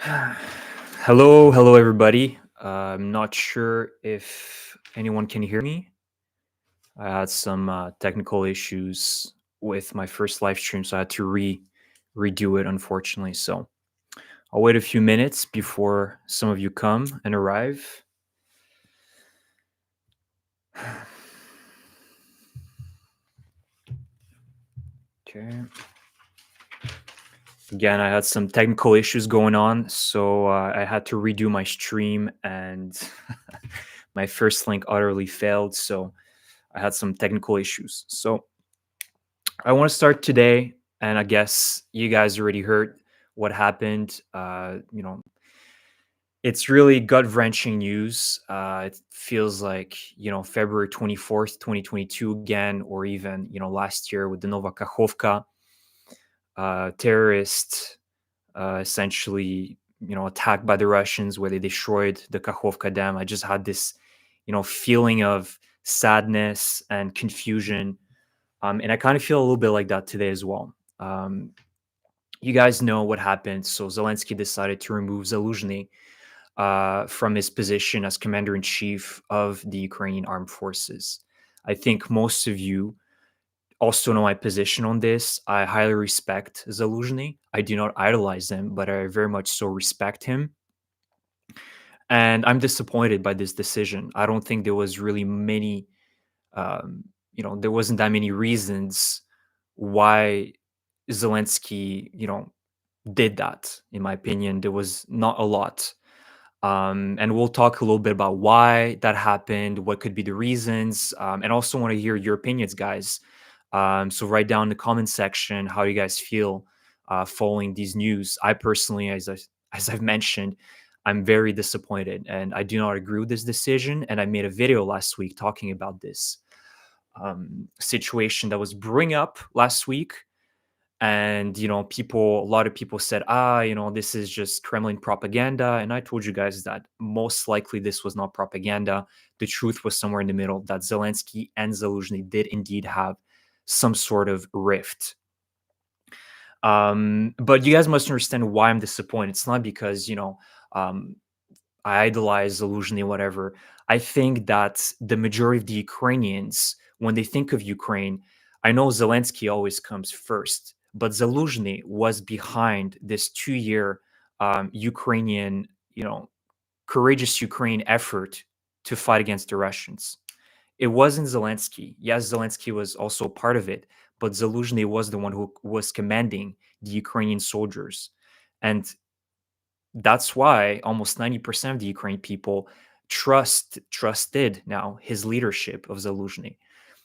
Hello, everybody. I'm not sure if anyone can hear me. I had some technical issues with my first live stream, so I had to redo it, unfortunately. So I'll wait a few minutes before some of you come and arrive. Okay. Again, I had some technical issues going on, so I had to redo my stream, and my first link utterly failed. So I had some technical issues. So I want to start today, and I guess you guys already heard what happened. It's really gut wrenching news. It feels like, February 24th, 2022 again, or even, last year with the Nova Kakhovka terrorist, essentially, attack by the Russians where they destroyed the Kakhovka dam. I just had this, feeling of sadness and confusion, and I kind of feel a little bit like that today as well. Um, you guys know what happened. So Zelensky decided to remove Zaluzhny from his position as commander in chief of the Ukrainian armed forces. I think most of you also know my position on this. I highly respect Zaluzhny. I do not idolize him, but I very much so respect him. And I'm disappointed by this decision. I don't think there was really many, there wasn't that many reasons why Zelensky, did that. In my opinion, there was not a lot. And we'll talk a little bit about why that happened, what could be the reasons, and also want to hear your opinions, guys. So write down in the comment section how you guys feel following these news. I personally, as I've mentioned, I'm very disappointed, and I do not agree with this decision. And I made a video last week talking about this situation that was bring up last week. And a lot of people said, this is just Kremlin propaganda. And I told you guys that most likely this was not propaganda. The truth was somewhere in the middle, that Zelensky and Zaluzhny did indeed have some sort of rift. But you guys must understand why I'm disappointed. It's not because um, I idolize Zaluzhny, whatever. I think that the majority of the Ukrainians, when they think of Ukraine, I know Zelensky always comes first, but Zaluzhny was behind this 2 year Ukrainian, courageous Ukraine effort to fight against the Russians. It wasn't Zelensky. Yes, Zelensky was also part of it, but Zaluzhny was the one who was commanding the Ukrainian soldiers. And that's why almost 90% of the Ukrainian people trusted now his leadership of Zaluzhny.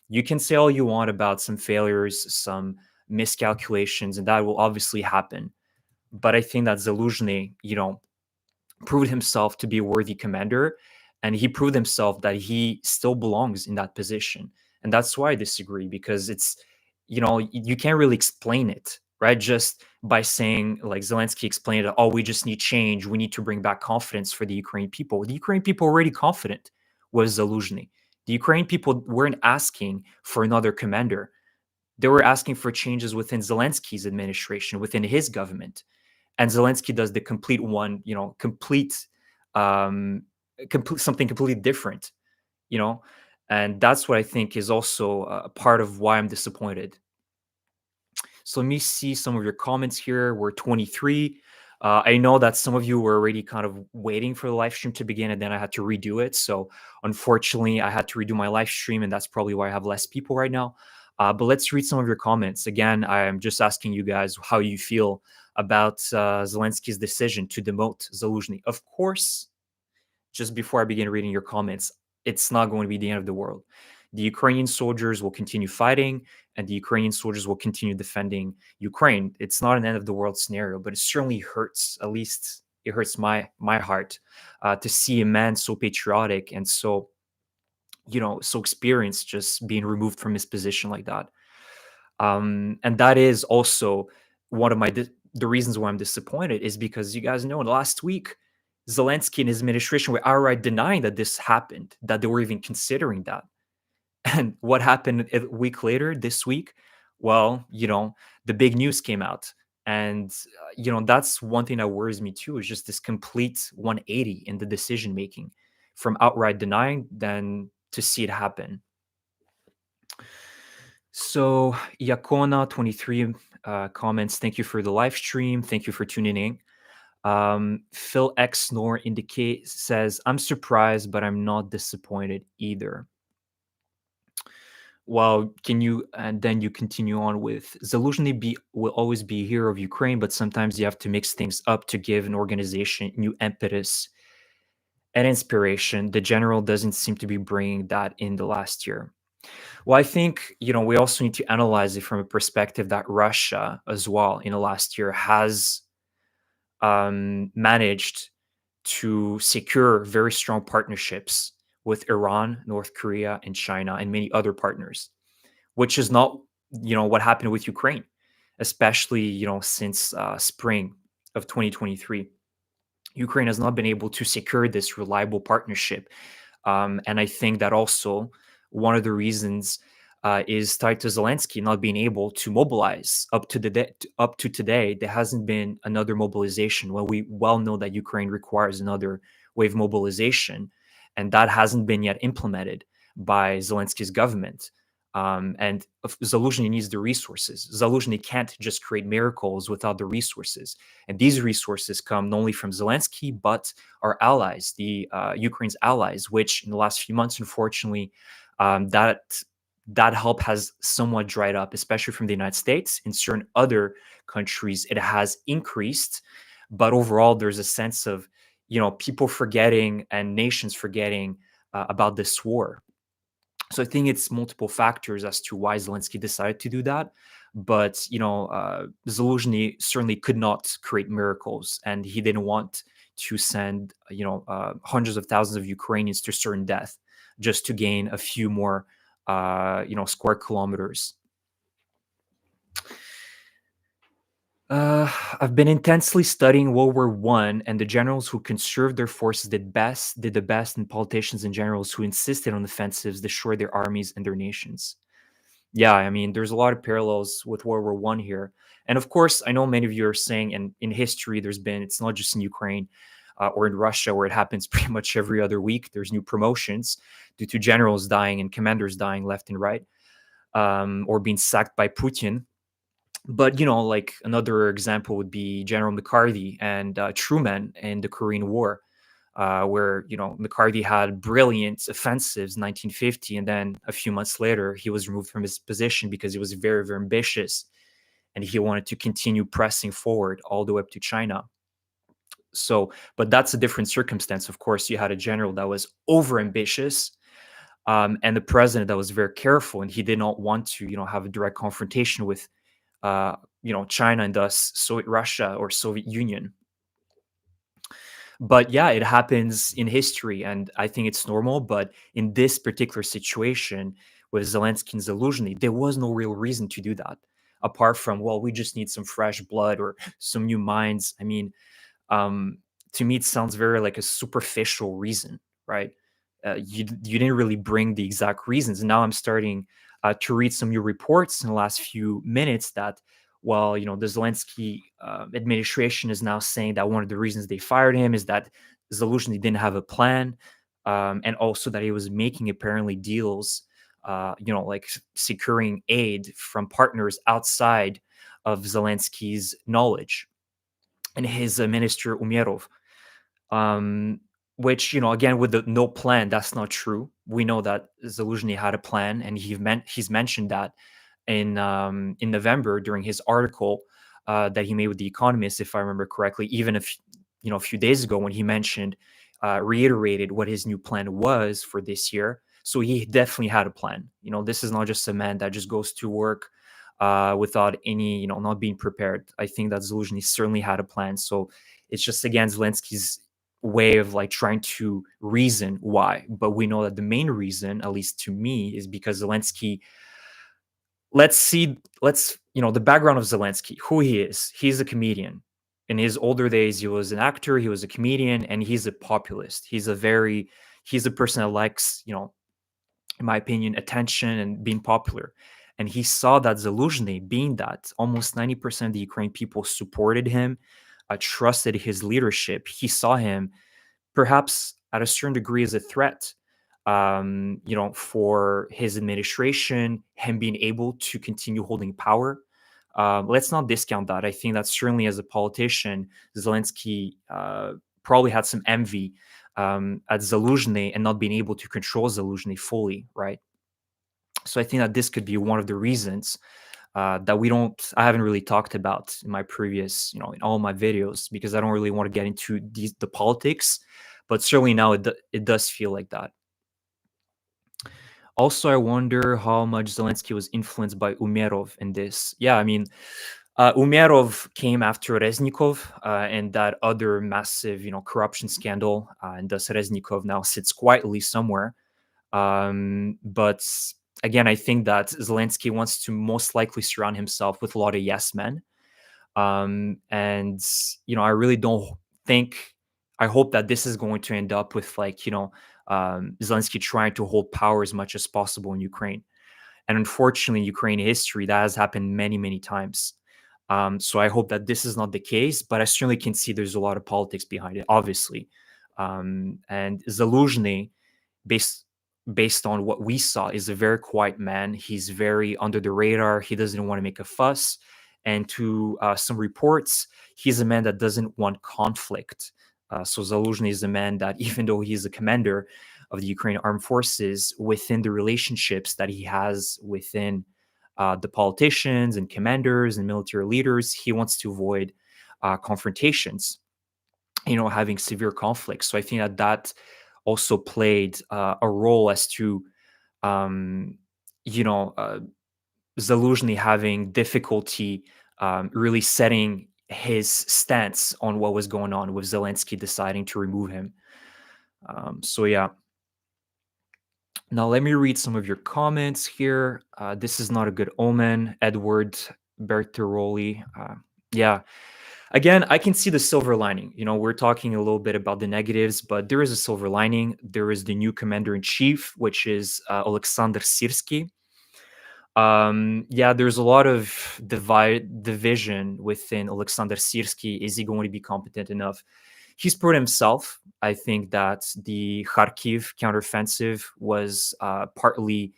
You can say all you want about some failures, some miscalculations, and that will obviously happen. But I think that Zaluzhny, proved himself to be a worthy commander, and he proved himself that he still belongs in that position. And that's why I disagree, because you can't really explain it, right? Just by saying, like Zelensky explained it, oh, we just need change. We need to bring back confidence for the Ukrainian people. The Ukrainian people are already confident with Zaluzhny. The Ukrainian people weren't asking for another commander. They were asking for changes within Zelensky's administration, within his government. And Zelensky does the complete one, um, complete something completely different, you know, and that's what I think is also a part of why I'm disappointed. So let me see some of your comments here. We're 23. I know that some of you were already kind of waiting for the live stream to begin, and then I had to redo it. So unfortunately, I had to redo my live stream, and that's probably why I have less people right now. But let's read some of your comments. Again, I am just asking you guys how you feel about Zelensky's decision to demote Zaluzhny. Of course, just before I begin reading your comments, it's not going to be the end of the world. The Ukrainian soldiers will continue fighting, and the Ukrainian soldiers will continue defending Ukraine. It's not an end of the world scenario, but it certainly hurts. At least it hurts my heart to see a man so patriotic and so experienced just being removed from his position like that. And that is also one of the reasons why I'm disappointed, is because you guys know last week Zelensky and his administration were outright denying that this happened, that they were even considering that. And what happened a week later, this week? Well, the big news came out, And that's one thing that worries me too, is just this complete 180 in the decision making, from outright denying then to see it happen. So Yakona 23 comments, thank you for the live stream, thank you for tuning in. Phil X Nor indicate says, I'm surprised, but I'm not disappointed either. Well, can you, and then you continue on with Zaluzhny will always be a hero of Ukraine, but sometimes you have to mix things up to give an organization new impetus and inspiration. The general doesn't seem to be bringing that in the last year. Well, I think, we also need to analyze it from a perspective that Russia as well in the last year has managed to secure very strong partnerships with Iran, North Korea, and China, and many other partners, which is not, what happened with Ukraine, especially, since spring of 2023. Ukraine has not been able to secure this reliable partnership. And I think that also one of the reasons is tied to Zelensky not being able to mobilize up to today. There hasn't been another mobilization. Well, we well know that Ukraine requires another wave mobilization, and that hasn't been yet implemented by Zelensky's government. And Zaluzhny needs the resources. Zaluzhny can't just create miracles without the resources. And these resources come not only from Zelensky, but our allies, the Ukraine's allies, which in the last few months, unfortunately, that help has somewhat dried up, especially from the United States. In certain other countries, it has increased. But overall, there's a sense of, people forgetting and nations forgetting about this war. So I think it's multiple factors as to why Zelensky decided to do that. But Zaluzhny certainly could not create miracles, and he didn't want to send hundreds of thousands of Ukrainians to certain death just to gain a few more square kilometers. I've been intensely studying World War One, and the generals who conserved their forces did the best, and politicians and generals who insisted on offensives destroyed their armies and their nations. Yeah, I mean, there's a lot of parallels with World War One here, and of course, I know many of you are saying, and in history, it's not just in Ukraine or in Russia where it happens pretty much every other week. There's new promotions due to generals dying and commanders dying left and right, or being sacked by Putin. But like another example would be General McCarthy and Truman in the Korean War, where McCarthy had brilliant offensives in 1950, and then a few months later he was removed from his position because he was very, very ambitious, and he wanted to continue pressing forward all the way up to China. So, but that's a different circumstance. Of course, you had a general that was over ambitious, and the president that was very careful, and he did not want to, have a direct confrontation with China and thus Soviet Russia or Soviet Union. But yeah, it happens in history, and I think it's normal. But in this particular situation with Zelensky and Zaluzhny, there was no real reason to do that, apart from, well, we just need some fresh blood or some new minds. I mean, um, to me, it sounds very like a superficial reason, right? You didn't really bring the exact reasons. And now I'm starting to read some new reports in the last few minutes that, well, the Zelensky administration is now saying that one of the reasons they fired him is that Zaluzhny didn't have a plan, and also that he was making apparently deals, like securing aid from partners outside of Zelensky's knowledge, and his minister Umerov, um, which again with the no plan, that's not true. We know that Zaluzhny had a plan, and he's mentioned that in November during his article that he made with The Economist, if I remember correctly. Even if a few days ago when he mentioned reiterated what his new plan was for this year. So he definitely had a plan. This is not just a man that just goes to work without any, not being prepared. I think that Zaluzhny certainly had a plan. So it's just again Zelensky's way of like trying to reason why. But we know that the main reason, at least to me, is because Zelensky. Let's the background of Zelensky, who he is. He's a comedian. In his older days, he was an actor, he was a comedian, and he's a populist. He's a person that likes, in my opinion, attention and being popular. And he saw that Zaluzhny, being that almost 90% of the Ukraine people supported him, trusted his leadership, he saw him perhaps at a certain degree as a threat, for his administration, him being able to continue holding power. Let's not discount that. I think that certainly as a politician, Zelensky probably had some envy at Zaluzhny and not being able to control Zaluzhny fully, right? So I think that this could be one of the reasons that I haven't really talked about in my previous, in all my videos, because I don't really want to get into the politics, but certainly now it does feel like that. Also, I wonder how much Zelensky was influenced by Umerov in this. Yeah, I mean, Umerov came after Reznikov and that other massive, corruption scandal, and thus Reznikov now sits quietly somewhere. But again, I think that Zelensky wants to most likely surround himself with a lot of yes men. And I really don't think. I hope that this is going to end up with Zelensky trying to hold power as much as possible in Ukraine. And unfortunately, in Ukraine history, that has happened many, many times. So I hope that this is not the case, but I certainly can see there's a lot of politics behind it, obviously. And Zaluzhny, based based on what we saw, is a very quiet man. He's very under the radar. He doesn't want to make a fuss. And to some reports, he's a man that doesn't want conflict. So Zaluzhny is a man that, even though he's a commander of the Ukrainian armed forces, within the relationships that he has within the politicians and commanders and military leaders, he wants to avoid confrontations, having severe conflicts. So I think that also played a role as to, um, you know, uh, Zaluzhny having difficulty really setting his stance on what was going on with Zelensky deciding to remove him. So yeah. Now let me read some of your comments here. This is not a good omen. Edward Bertaroli. Yeah. Again, I can see the silver lining. We're talking a little bit about the negatives, but there is a silver lining. There is the new commander in chief, which is Alexander Syrskyi. Yeah, there's a lot of division within Alexander Syrskyi. Is he going to be competent enough? He's proven himself. I think that the Kharkiv counteroffensive was partly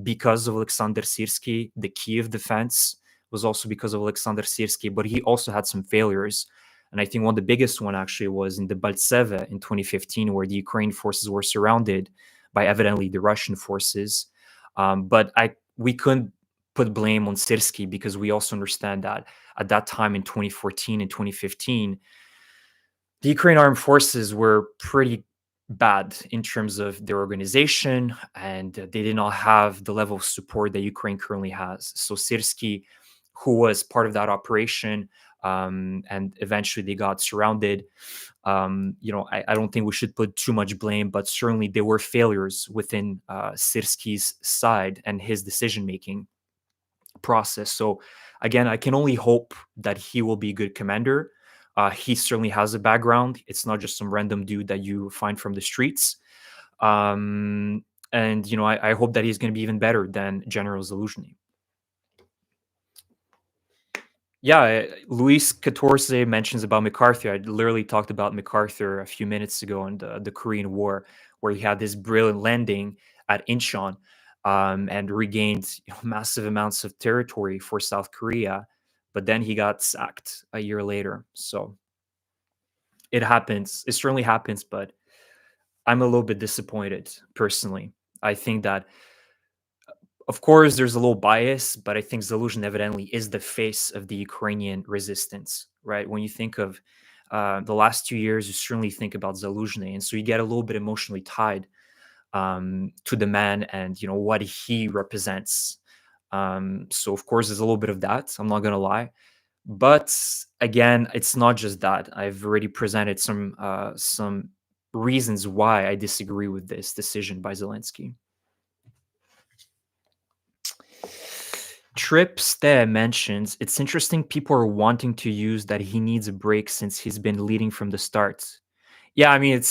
because of Alexander Syrskyi. The Kiev defense was also because of Alexander Syrskyi, but he also had some failures. And I think one of the biggest one actually was in the Baltseve in 2015, where the Ukrainian forces were surrounded by evidently the Russian forces. But we couldn't put blame on Syrskyi, because we also understand that at that time in 2014 and 2015, the Ukrainian armed forces were pretty bad in terms of their organization, and they did not have the level of support that Ukraine currently has. So Syrskyi, who was part of that operation, and eventually they got surrounded. I don't think we should put too much blame, but certainly there were failures within Syrskyi's side and his decision making process. So again, I can only hope that he will be a good commander. He certainly has a background. It's not just some random dude that you find from the streets. And I hope that he's going to be even better than General Zaluzhny. Yeah, Luis Catorce mentions about MacArthur. I literally talked about MacArthur a few minutes ago in the Korean War, where he had this brilliant landing at Incheon, and regained massive amounts of territory for South Korea. But then he got sacked a year later. So it happens. It certainly happens, but I'm a little bit disappointed personally. I think that, of course, there's a little bias, but I think Zaluzhny evidently is the face of the Ukrainian resistance, right? When you think of the last 2 years, you certainly think about Zaluzhny, and so you get a little bit emotionally tied to the man and what he represents. So of course, there's a little bit of that. I'm not gonna lie, but again, it's not just that. I've already presented some reasons why I disagree with this decision by Zelensky. Trips there mentions it's interesting people are wanting to use that he needs a break since he's been leading from the start. Yeah, I mean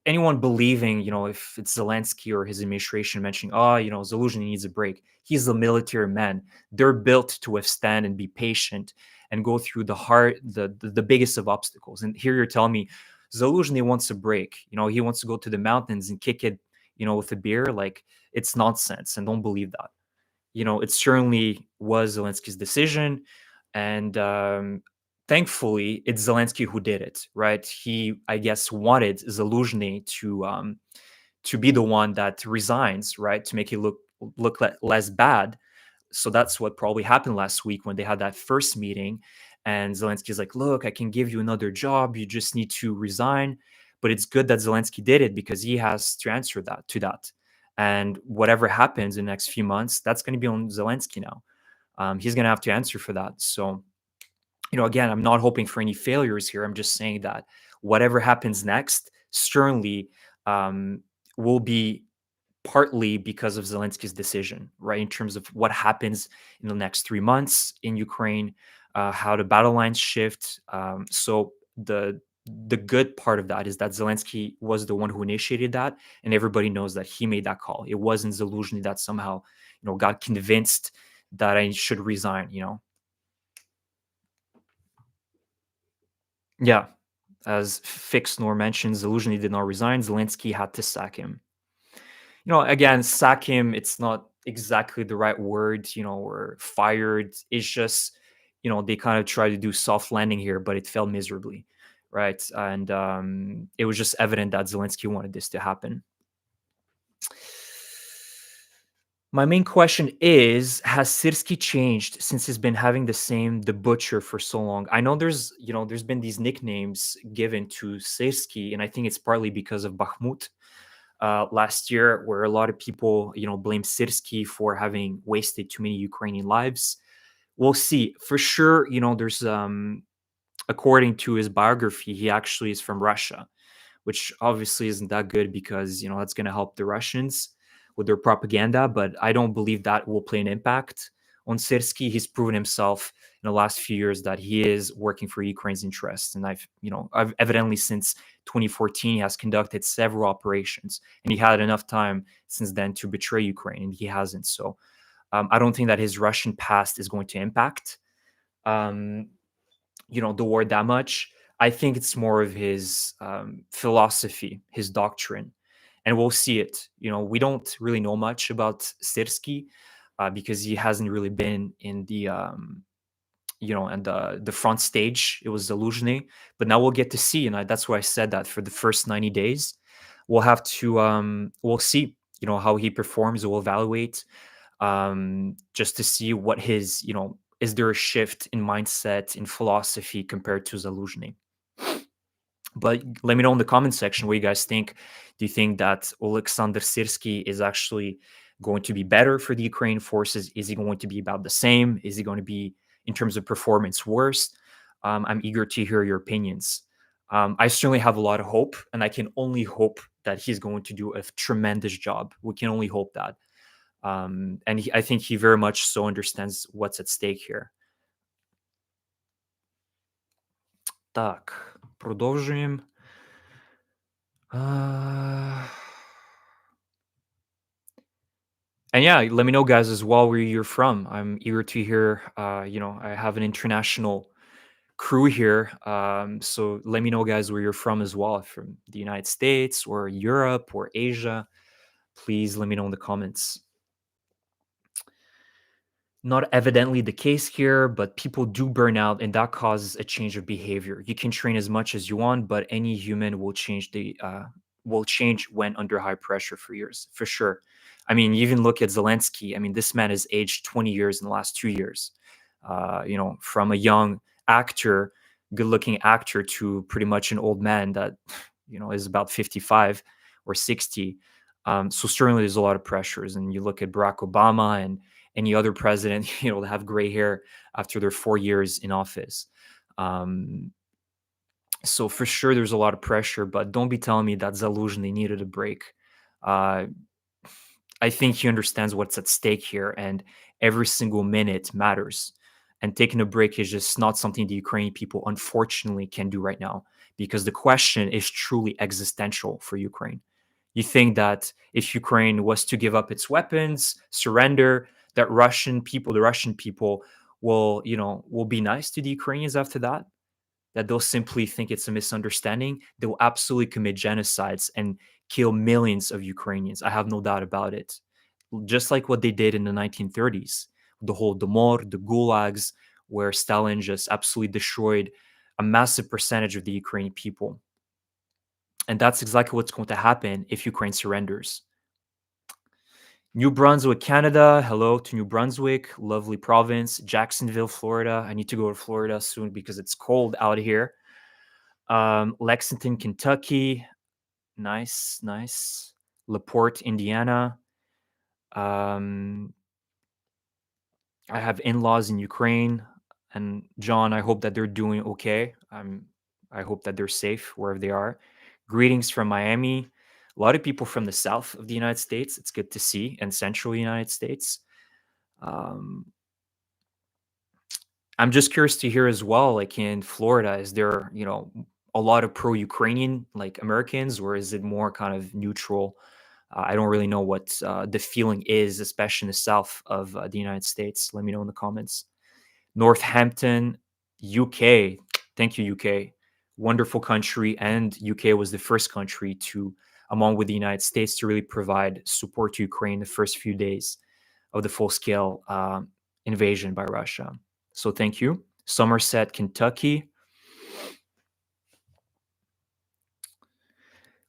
anyone believing, if it's Zelensky or his administration mentioning, oh, Zaluzhny needs a break. He's a military man. They're built to withstand and be patient and go through the biggest of obstacles. And here you're telling me Zaluzhny wants a break. He wants to go to the mountains and kick it, with a beer. Like, it's nonsense, and don't believe that. It certainly was Zelensky's decision, and thankfully, it's Zelensky who did it, right? He, I guess, wanted Zaluzhny to be the one that resigns, right, to make it look less bad. So that's what probably happened last week when they had that first meeting, and Zelensky's like, "Look, I can give you another job. You just need to resign." But it's good that Zelensky did it because he has to answer that. And whatever happens in the next few months, that's going to be on Zelensky now. He's going to have to answer for that. So, again, I'm not hoping for any failures here. I'm just saying that whatever happens next, sternly, um, will be partly because of Zelensky's decision, right? In terms of what happens in the next 3 months in Ukraine, how the battle lines shift. So the good part of that is that Zelensky was the one who initiated that, and everybody knows that he made that call. It wasn't Zaluzhny that somehow, got convinced that I should resign. Yeah, as Fixnor mentioned, Zaluzhny did not resign. Zelensky had to sack him. Again, sack him, it's not exactly the right word, or fired. It's just, they kind of try to do soft landing here, but it failed miserably, right? And it was just evident that Zelensky wanted this to happen. My main question is, has Syrskyi changed since he's been having the butcher for so long? I know there's been these nicknames given to Syrskyi, and I think it's partly because of Bakhmut last year, where a lot of people, blame Syrskyi for having wasted too many Ukrainian lives. We'll see. For sure, there's according to his biography, he actually is from Russia, which obviously isn't that good because that's going to help the Russians with their propaganda. But I don't believe that will play an impact on Syrskyi. He's proven himself in the last few years that he is working for Ukraine's interests, and I've evidently since 2014 he has conducted several operations, and he had enough time since then to betray Ukraine, and he hasn't. So I don't think that his Russian past is going to impact um, the war that much. I think it's more of his philosophy, his doctrine, and we'll see it. We don't really know much about Syrskyi because he hasn't really been in the front stage. It was Zaluzhny, but now we'll get to see, and that's why I said that for the first 90 days, we'll have to we'll see, how he performs. We'll evaluate just to see what his, is there a shift in mindset, in philosophy compared to Zaluzhny? But let me know in the comment section what you guys think. Do you think that Alexander Syrskyi is actually going to be better for the Ukrainian forces? Is he going to be about the same? Is he going to be, in terms of performance, worse? I'm eager to hear your opinions. I certainly have a lot of hope, and I can only hope that he's going to do a tremendous job. We can only hope that. And I think he very much so understands what's at stake here. Так, продовжуємо. And yeah, let me know, guys, as well where you're from. I'm eager to hear. I have an international crew here, so let me know, guys, where you're from as well, from the United States or Europe or Asia. Please let me know in the comments. Not evidently the case here, but people do burn out, and that causes a change of behavior. You can train as much as you want, but any human will change when under high pressure for years, for sure. I mean, you even look at Zelensky. I mean, this man has aged 20 years in the last 2 years. From a young actor, good-looking actor, to pretty much an old man that is about 55 or 60. So certainly there's a lot of pressures, and you look at Barack Obama and any other president, that have gray hair after their 4 years in office. So for sure, there's a lot of pressure, but don't be telling me that Zaluzhny needed a break. Uh, I think he understands what's at stake here, and every single minute matters. And taking a break is just not something the Ukrainian people, unfortunately, can do right now because the question is truly existential for Ukraine. You think that if Ukraine was to give up its weapons, surrender, that the Russian people will be nice to the Ukrainians after that? That they'll simply think it's a misunderstanding. They will absolutely commit genocides and kill millions of Ukrainians. I have no doubt about it. Just like what they did in the 1930s, the whole Domor, the gulags, where Stalin just absolutely destroyed a massive percentage of the Ukrainian people. And that's exactly what's going to happen if Ukraine surrenders. New Brunswick, Canada. Hello to New Brunswick, lovely province. Jacksonville, Florida. I need to go to Florida soon because it's cold out here. Lexington, Kentucky. Nice, nice. LaPorte, Indiana. Um, I have in-laws in Ukraine, and John, I hope that they're doing okay. I hope that they're safe wherever they are. Greetings from Miami. A lot of people from the south of the United States. It's good to see, and central United States. Um, I'm just curious to hear as well, like in Florida, is there, a lot of pro-Ukrainian like Americans, or is it more kind of neutral? I don't really know what the feeling is, especially in the south of the United States. Let me know in the comments. Northampton, UK. Thank you, UK. Wonderful country, and UK was the first country to, along with the United States, to really provide support to Ukraine the first few days of the full-scale invasion by Russia. So thank you. Somerset, Kentucky.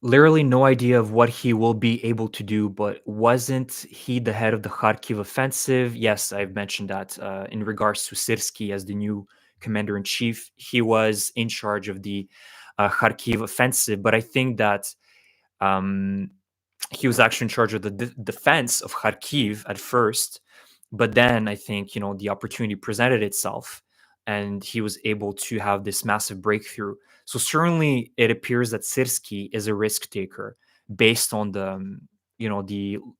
Literally no idea of what he will be able to do, but wasn't he the head of the Kharkiv offensive? Yes, I've mentioned that in regards to Syrskyi as the new commander in chief. He was in charge of the Kharkiv offensive, but I think that um, he was actually in charge of the defense of Kharkiv at first, but then I think the opportunity presented itself, and he was able to have this massive breakthrough. So certainly, it appears that Syrskyi is a risk taker based on the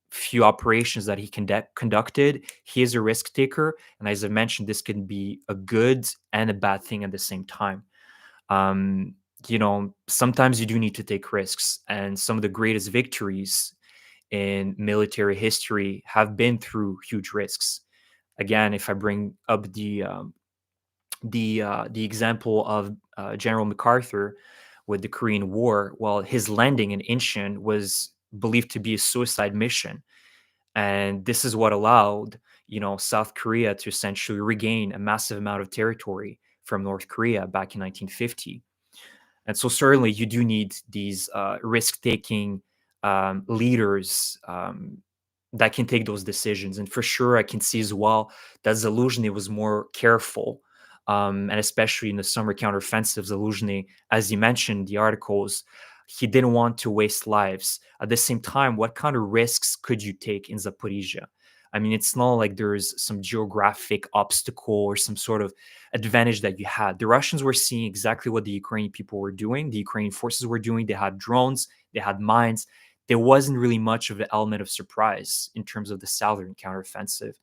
few operations that he conducted. He is a risk taker, and as I mentioned, this can be a good and a bad thing at the same time. Um, Sometimes you do need to take risks, and some of the greatest victories in military history have been through huge risks. Again, if I bring up the example of General MacArthur with the Korean War, well, his landing in Incheon was believed to be a suicide mission, and this is what allowed South Korea to essentially regain a massive amount of territory from North Korea back in 1950. And so certainly you do need these risk-taking leaders that can take those decisions. And for sure, I can see as well that Zaluzhny was more careful, and especially in the summer counteroffensive, Zaluzhny, as you mentioned, the articles, he didn't want to waste lives. At the same time, what kind of risks could you take in Zaporizhia? I mean, it's not like there's some geographic obstacle or some sort of advantage that you had. The Russians were seeing exactly what the Ukrainian people were doing, the Ukrainian forces were doing. They had drones, they had mines. There wasn't really much of an element of surprise in terms of the southern counteroffensive.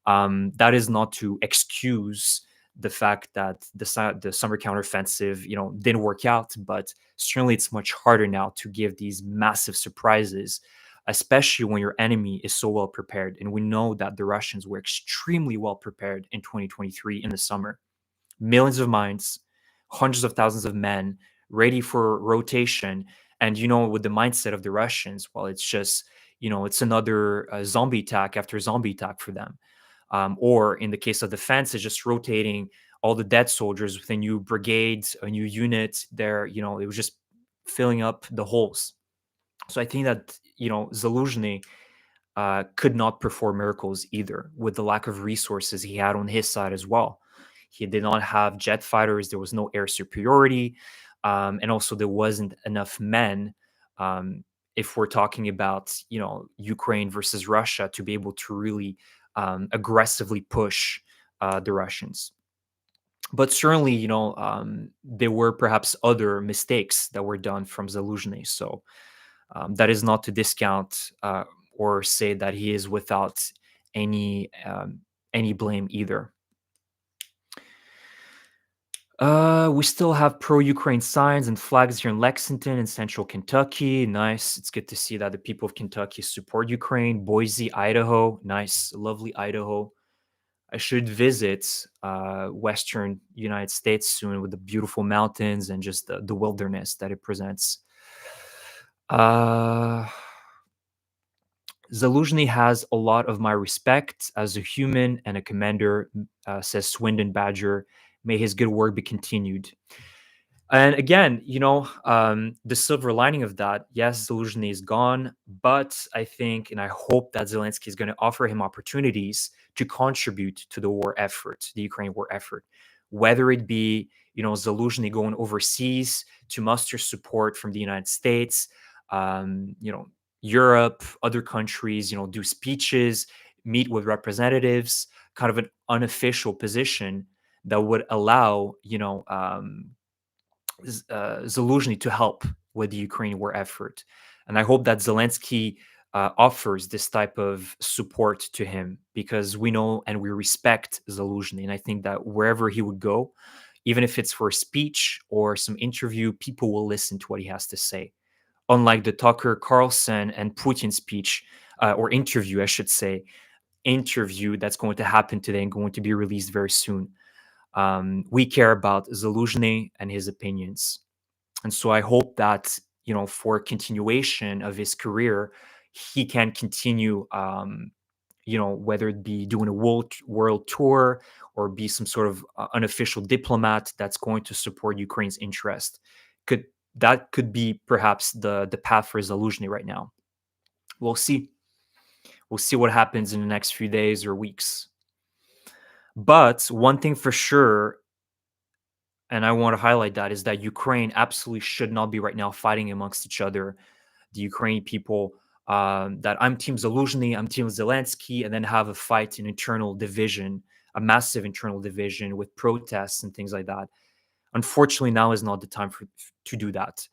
That is not to excuse the fact that the summer counteroffensive, didn't work out, but certainly it's much harder now to give these massive surprises, especially when your enemy is so well prepared. And we know that the Russians were extremely well prepared in 2023 in the summer. Millions of mines, hundreds of thousands of men ready for rotation. And, with the mindset of the Russians, well, it's just, it's another zombie attack after zombie attack for them. Or in the case of defense, it's just rotating all the dead soldiers with a new brigade, a new unit there. It was just filling up the holes. So I think that, Zaluzhny could not perform miracles either with the lack of resources he had on his side as well. He did not have jet fighters. There was no air superiority. And also there wasn't enough men. If we're talking about, Ukraine versus Russia, to be able to really aggressively push the Russians. But certainly, there were perhaps other mistakes that were done from Zaluzhny. So that is not to discount or say that he is without any blame either. We still have pro-Ukraine signs and flags here in Lexington in central Kentucky. Nice. It's good to see that the people of Kentucky support Ukraine. Boise, Idaho. Nice. Lovely Idaho. I should visit Western United States soon with the beautiful mountains and just the wilderness that it presents. Uh, Zaluzhny has a lot of my respect as a human and a commander, says Swindon Badger. May his good work be continued. And again, the silver lining of that, yes, Zaluzhny is gone, but I think and I hope that Zelensky is going to offer him opportunities to contribute to the war effort, the Ukraine war effort, whether it be, Zaluzhny going overseas to muster support from the United States, Europe, other countries, do speeches, meet with representatives, kind of an unofficial position that would allow, Zaluzhny to help with the Ukraine war effort. And I hope that Zelensky offers this type of support to him because we know and we respect Zaluzhny. And I think that wherever he would go, even if it's for a speech or some interview, people will listen to what he has to say. Unlike the Tucker Carlson and Putin speech or interview, I should say, interview that's going to happen today and going to be released very soon. We care about Zaluzhny and his opinions. And so I hope that, for continuation of his career, he can continue, whether it be doing a world tour or be some sort of unofficial diplomat that's going to support Ukraine's interest. Could that could be perhaps the path for Zaluzhny right now? We'll see. We'll see what happens in the next few days or weeks. But one thing for sure, and I want to highlight that, is that Ukraine absolutely should not be right now fighting amongst each other. The Ukrainian people, that I'm Team Zaluzhny, I'm Team Zelensky, and then have a fight, an internal division, a massive internal division with protests and things like that. Unfortunately, now is not the time to do that.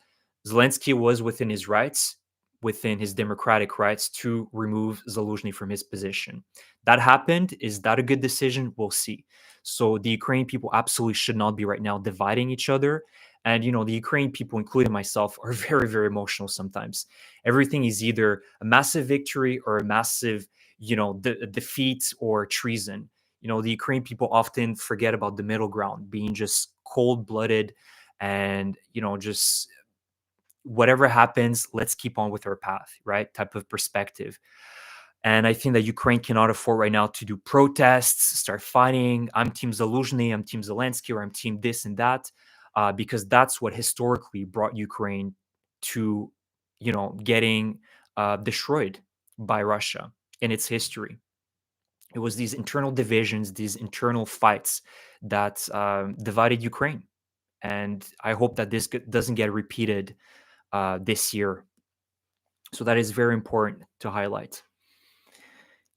Zelensky was within his rights, within his democratic rights, to remove Zaluzhny from his position. That happened. Is that a good decision? We'll see. So the Ukrainian people absolutely should not be right now dividing each other. And the Ukrainian people, including myself, are very, very emotional sometimes. Everything is either a massive victory or a massive, defeat or treason. The Ukrainian people often forget about the middle ground, being just cold blooded and, just whatever happens, let's keep on with our path, right? Type of perspective. And I think that Ukraine cannot afford right now to do protests, start fighting. I'm Team Zaluzhny, I'm Team Zelensky, or I'm Team this and that, because that's what historically brought Ukraine to, getting destroyed by Russia in its history. It was these internal divisions, these internal fights that divided Ukraine. And I hope that this doesn't get repeated this year. So that is very important to highlight.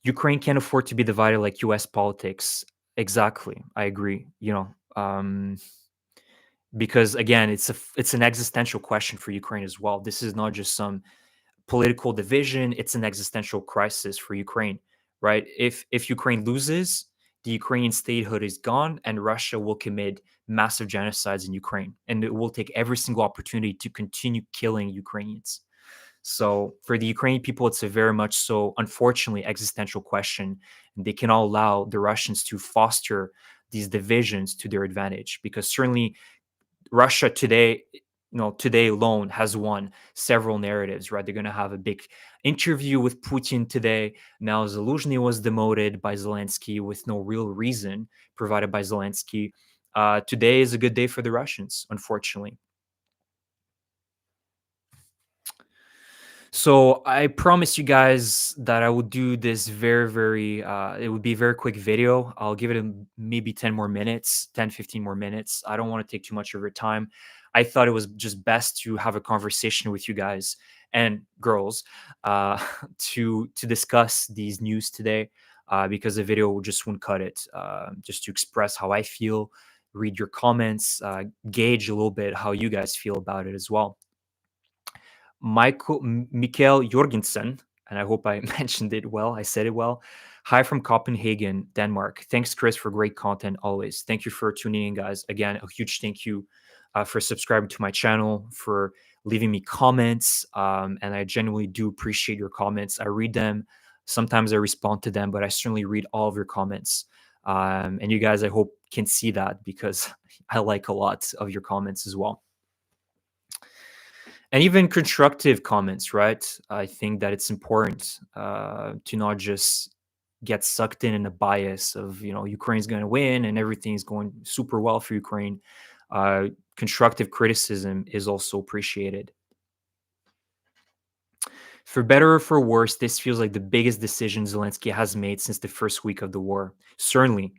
Ukraine can't afford to be divided like US politics. Exactly. I agree. Because again, it's an existential question for Ukraine as well. This is not just some political division, it's an existential crisis for Ukraine, right? If Ukraine loses, the Ukrainian statehood is gone and Russia will commit massive genocides in Ukraine and it will take every single opportunity to continue killing Ukrainians. So for the Ukrainian people, it's a very much so, unfortunately, existential question. And they cannot allow the Russians to foster these divisions to their advantage because certainly Russia today, today alone has won several narratives, right? They're going to have a big interview with Putin today. Now Zaluzhny was demoted by Zelensky with no real reason provided by Zelensky. Today is a good day for the Russians, unfortunately. So I promised you guys that I would do this very, very, it would be a very quick video. I'll give it maybe 10 more minutes, 10, 15 more minutes. I don't want to take too much of your time. I thought it was just best to have a conversation with you guys and girls to discuss these news today because the video just wouldn't cut it. Just to express how I feel, read your comments, gauge a little bit how you guys feel about it as well. Mikael Jorgensen. and I hope I mentioned it well. I said it well. Hi from Copenhagen, Denmark. Thanks, Chris, for great content always. Thank you for tuning in, guys. Again, a huge thank you for subscribing to my channel, for leaving me comments. And I genuinely do appreciate your comments. I read them. Sometimes I respond to them, but I certainly read all of your comments. And you guys, I hope, can see that because I like a lot of your comments as well. And even constructive comments, right? I think that it's important to not just get sucked in a bias of, Ukraine's going to win and everything's going super well for Ukraine. Constructive criticism is also appreciated. For better or for worse, this feels like the biggest decision Zelensky has made since the first week of the war. Certainly,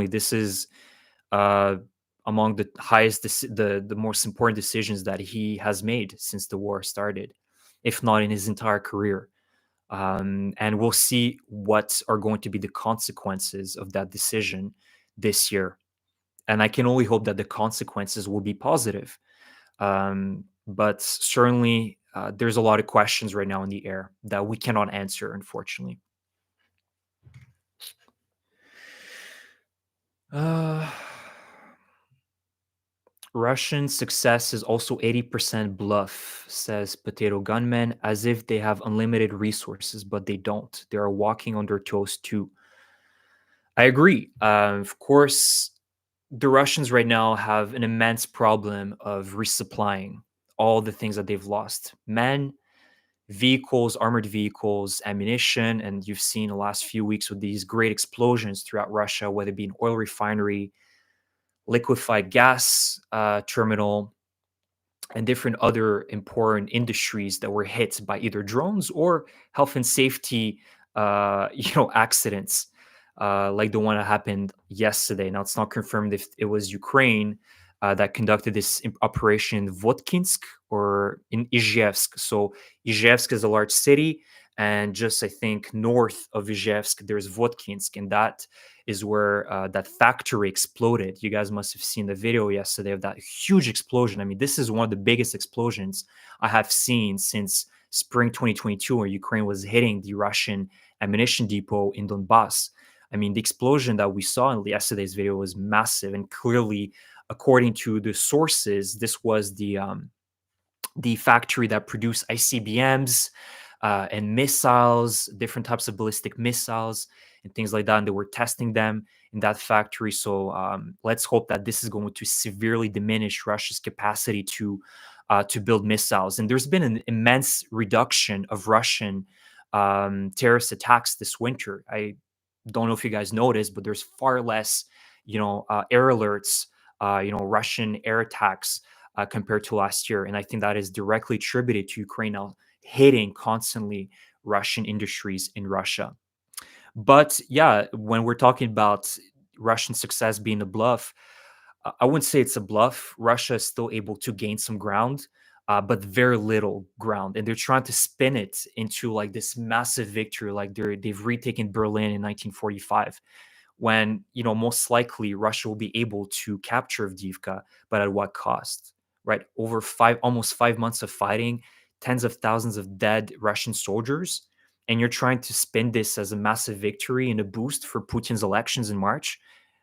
this is uh, among the highest, the most important decisions that he has made since the war started, if not in his entire career. And we'll see what are going to be the consequences of that decision this year. And I can only hope that the consequences will be positive. But certainly, there's a lot of questions right now in the air that we cannot answer, unfortunately. Uh, Russian success is also 80% bluff, says Potato Gunman, as if they have unlimited resources, but they don't. They are walking on their toes too. I agree. Of course, the Russians right now have an immense problem of resupplying all the things that they've lost: men, vehicles, armored vehicles, ammunition. And you've seen the last few weeks with these great explosions throughout Russia, whether it be an oil refinery, liquefied gas terminal, and different other important industries that were hit by either drones or health and safety, accidents, like the one that happened yesterday. Now it's not confirmed if it was Ukraine that conducted this operation in Votkinsk or in Izhevsk. So Izhevsk is a large city, and just I think north of Izhevsk there's Votkinsk, and that is where that factory exploded. You guys must have seen the video yesterday of that huge explosion. I mean, this is one of the biggest explosions I have seen since spring 2022, where Ukraine was hitting the Russian ammunition depot in Donbass. I mean, the explosion that we saw in yesterday's video was massive, and clearly, according to the sources, this was the factory that produced ICBMs and missiles, different types of ballistic missiles, and things like that. And they were testing them in that factory. So let's hope that this is going to severely diminish Russia's capacity to build missiles. And there's been an immense reduction of Russian terrorist attacks this winter. I don't know if you guys noticed, but there's far less, air alerts, Russian air attacks compared to last year. And I think that is directly attributed to Ukraine now hitting constantly Russian industries in Russia. But yeah, when we're talking about Russian success being a bluff, I wouldn't say it's a bluff. Russia is still able to gain some ground, but very little ground, and they're trying to spin it into like this massive victory, like they've retaken Berlin in 1945, when most likely Russia will be able to capture Avdiivka, but at what cost? Right, over almost 5 months of fighting, tens of thousands of dead Russian soldiers, and you're trying to spin this as a massive victory and a boost for Putin's elections in March.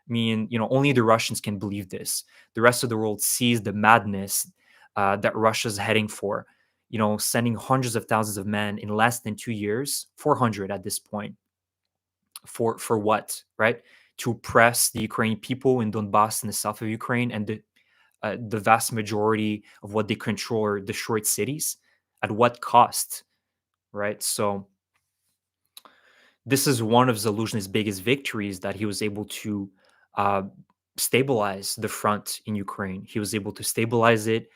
I mean, only the Russians can believe this. The rest of the world sees the madness that Russia's heading for. Sending hundreds of thousands of men in less than 2 years, 400 at this point, for what, right? To oppress the Ukrainian people in Donbass in the south of Ukraine, and the vast majority of what they control are destroyed cities. At what cost, right? So this is one of Zaluzhny's biggest victories, that he was able to uh, stabilize the front in Ukraine. He was able to stabilize it,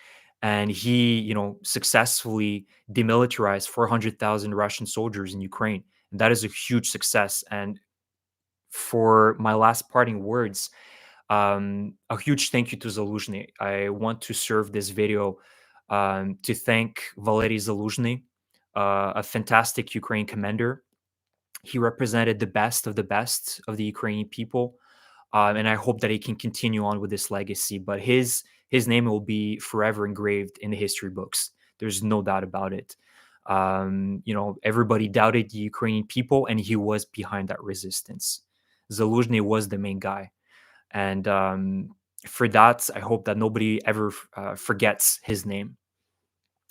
and he, successfully demilitarized 400,000 Russian soldiers in Ukraine. And that is a huge success. And for my last parting words, a huge thank you to Zaluzhny. I want to serve this video to thank Valery Zaluzhny, a fantastic Ukrainian commander. He represented the best of the Ukrainian people, and I hope that he can continue on with this legacy. But his name will be forever engraved in the history books. There's no doubt about it. Everybody doubted the Ukrainian people, and he was behind that resistance. Zaluzhny was the main guy, and for that, I hope that nobody ever forgets his name.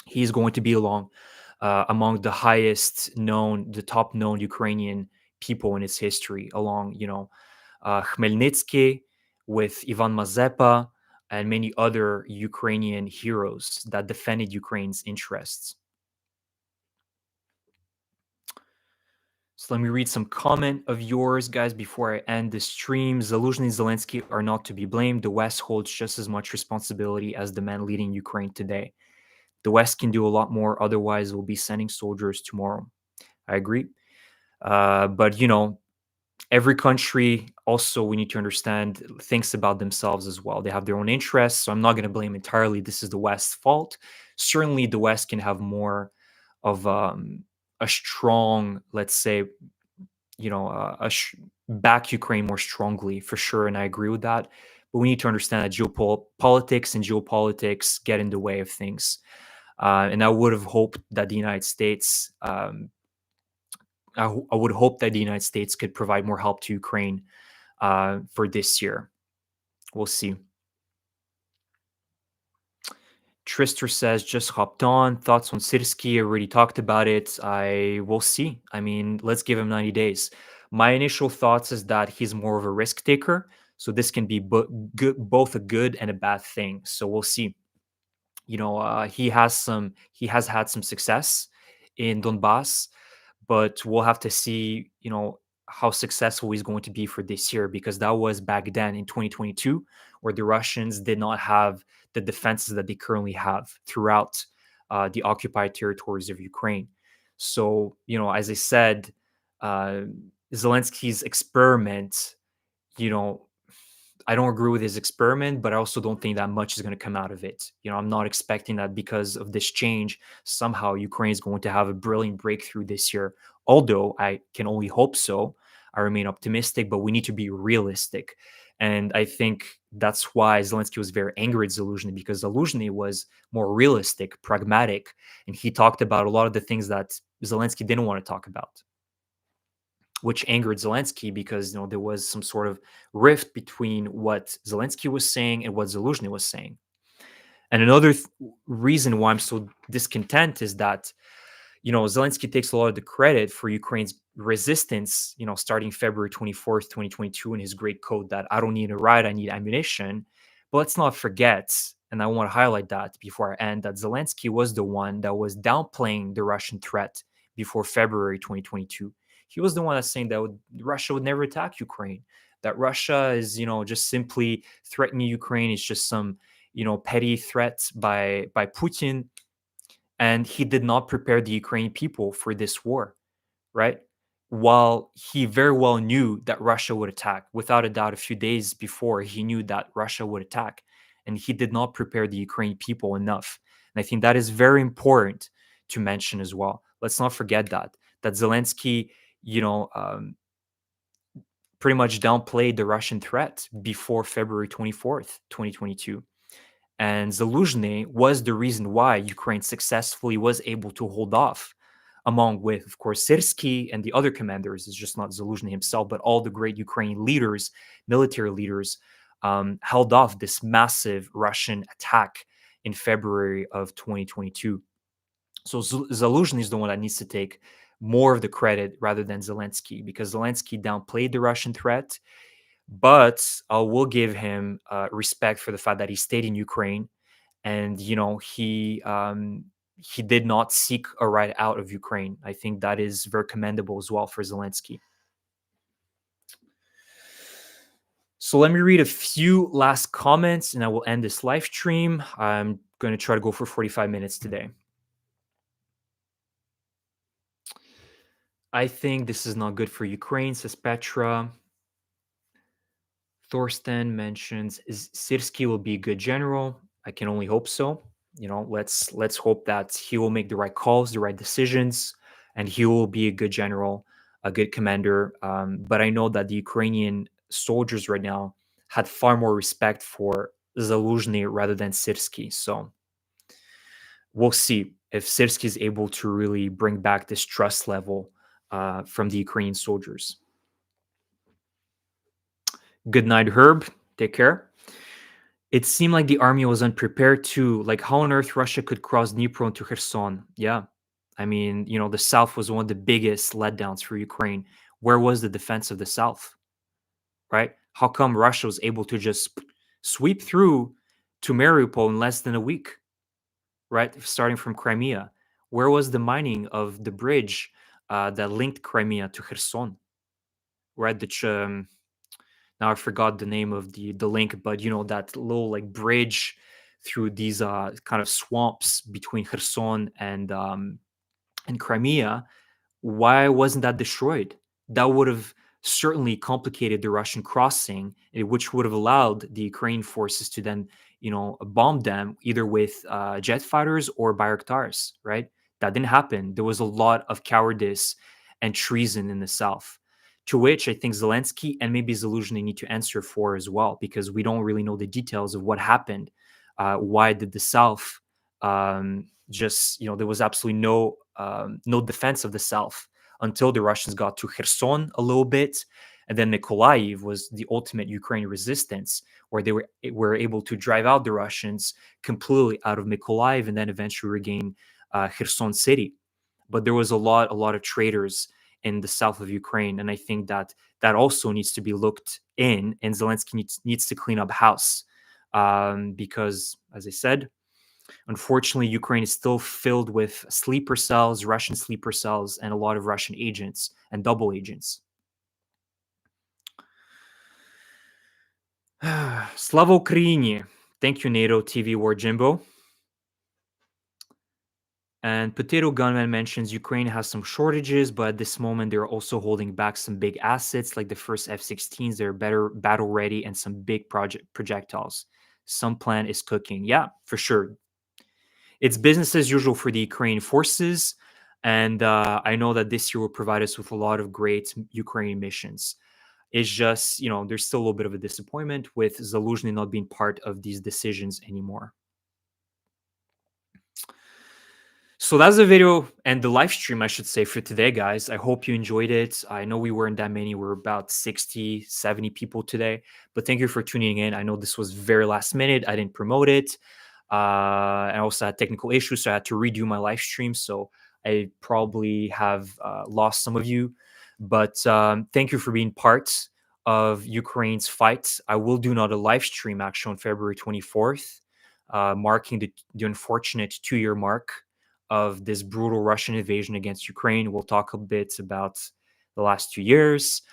He's going to be among the highest known, the top known Ukrainian people in its history, along Khmelnytsky, with Ivan Mazepa, and many other Ukrainian heroes that defended Ukraine's interests. So let me read some comment of yours, guys, before I end the stream. Zaluzhny and Zelensky are not to be blamed. The West holds just as much responsibility as the men leading Ukraine today. The West can do a lot more. Otherwise, we'll be sending soldiers tomorrow. I agree. But every country also, we need to understand, thinks about themselves as well. They have their own interests. So I'm not going to blame entirely this is the West's fault. Certainly, the West can have more of a strong, let's say, back Ukraine more strongly for sure, and I agree with that. But we need to understand that politics and geopolitics get in the way of things. And I would have hoped that the United States, I would hope that the United States could provide more help to Ukraine for this year. We'll see. Trister says, just hopped on. Thoughts on Syrskyi? I already talked about it. I will see. I mean, let's give him 90 days. My initial thoughts is that he's more of a risk taker. So this can be both a good and a bad thing. So we'll see. He has had some success in Donbass, but we'll have to see, how successful he's going to be for this year, because that was back then in 2022, where the Russians did not have the defenses that they currently have throughout the occupied territories of Ukraine. So, as I said, uh, Zelensky's experiment, you know, I don't agree with his experiment, but I also don't think that much is going to come out of it. I'm not expecting that because of this change, somehow Ukraine is going to have a brilliant breakthrough this year. Although I can only hope so. I remain optimistic, but we need to be realistic. And I think that's why Zelensky was very angry at Zaluzhny, because Zaluzhny was more realistic, pragmatic, and he talked about a lot of the things that Zelensky didn't want to talk about, which angered Zelensky, because there was some sort of rift between what Zelensky was saying and what Zaluzhny was saying. And another reason why I'm so discontent is that Zelensky takes a lot of the credit for Ukraine's resistance, starting February 24th, 2022, in his great quote that I don't need a ride, I need ammunition. But let's not forget, and I want to highlight that before I end, that Zelensky was the one that was downplaying the Russian threat before February 2022. He was the one that's saying that Russia would never attack Ukraine, that Russia is, just simply threatening Ukraine. It's just some, petty threat by Putin, and he did not prepare the Ukrainian people for this war, right? While he very well knew that Russia would attack, without a doubt, a few days before, he knew that Russia would attack, and he did not prepare the Ukrainian people enough. And I think that is very important to mention as well. Let's not forget that Zelensky, you know, um, pretty much downplayed the Russian threat before February 24th, 2022. And Zaluzhny was the reason why Ukraine successfully was able to hold off, among with, of course, Syrskyi and the other commanders. It's just not Zaluzhny himself, but all the great Ukrainian leaders, military leaders, held off this massive Russian attack in February of 2022. So Zaluzhny is the one that needs to take more of the credit rather than Zelensky, because Zelensky downplayed the Russian threat. But I will give him respect for the fact that he stayed in Ukraine, and he did not seek a ride out of Ukraine. I think that is very commendable as well for Zelensky. So let me read a few last comments, and I will end this live stream. I'm going to try to go for 45 minutes today. I think this is not good for Ukraine, says Petra. Thorsten mentions Syrskyi will be a good general. I can only hope so. Let's hope that he will make the right calls, the right decisions, and he will be a good general, a good commander. But I know that the Ukrainian soldiers right now had far more respect for Zaluzhny rather than Syrskyi. So we'll see. if Syrskyi is able to really bring back this trust level from the Ukrainian soldiers. Good night, Herb. Take care. It seemed like the army was unprepared too. Like, how on earth Russia could cross Dnipro into Kherson? Yeah. I mean, the South was one of the biggest letdowns for Ukraine. Where was the defense of the South, right? How come Russia was able to just sweep through to Mariupol in less than a week, right? Starting from Crimea. Where was the mining of the bridge that linked Crimea to Kherson, right? Now I forgot the name of the link, but that little like bridge through these kind of swamps between Kherson and Crimea. Why wasn't that destroyed? That would have certainly complicated the Russian crossing, which would have allowed the Ukrainian forces to then, bomb them either with jet fighters or Bayraktars, right? That didn't happen. There was a lot of cowardice and treason in the South, to which I think Zelensky and maybe Zaluzhny need to answer for as well, because we don't really know the details of what happened. Why did the South just, there was absolutely no defense of the South until the Russians got to Kherson a little bit. And then Mykolaiv was the ultimate Ukrainian resistance, where they were able to drive out the Russians completely out of Mykolaiv and then eventually regain Kherson city. But there was a lot of traitors in the south of Ukraine, and I think that also needs to be looked in, and Zelensky needs to clean up house, because, as I said, unfortunately, Ukraine is still filled with sleeper cells, Russian sleeper cells, and a lot of Russian agents and double agents. Slava Ukraini. Thank you, NATO TV War Jimbo. And Potato Gunman mentions Ukraine has some shortages, but at this moment they're also holding back some big assets like the first F-16s. They're better battle ready and some big projectiles. Some plan is cooking. Yeah, for sure. It's business as usual for the Ukrainian forces. And I know that this year will provide us with a lot of great Ukrainian missions. It's just, there's still a little bit of a disappointment with Zaluzhny not being part of these decisions anymore. So that's the video and the live stream, I should say, for today, guys. I hope you enjoyed it. I know we weren't that many. We're about 60, 70 people today. But thank you for tuning in. I know this was very last minute. I didn't promote it. I also had technical issues, so I had to redo my live stream. So I probably have lost some of you. But thank you for being part of Ukraine's fight. I will do another live stream actually on February 24th, marking the unfortunate 2-year mark of this brutal Russian invasion against Ukraine. We'll talk a bit about the last 2 years,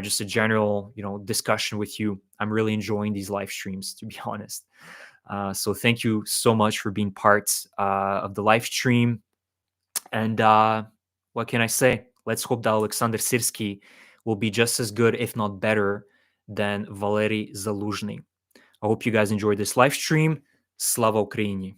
just a general, discussion with you. I'm really enjoying these live streams, to be honest. So thank you so much for being part of the live stream. And what can I say? Let's hope that Alexander Syrskyi will be just as good, if not better, than Valery Zaluzhny. I hope you guys enjoyed this live stream. Slava Ukraini!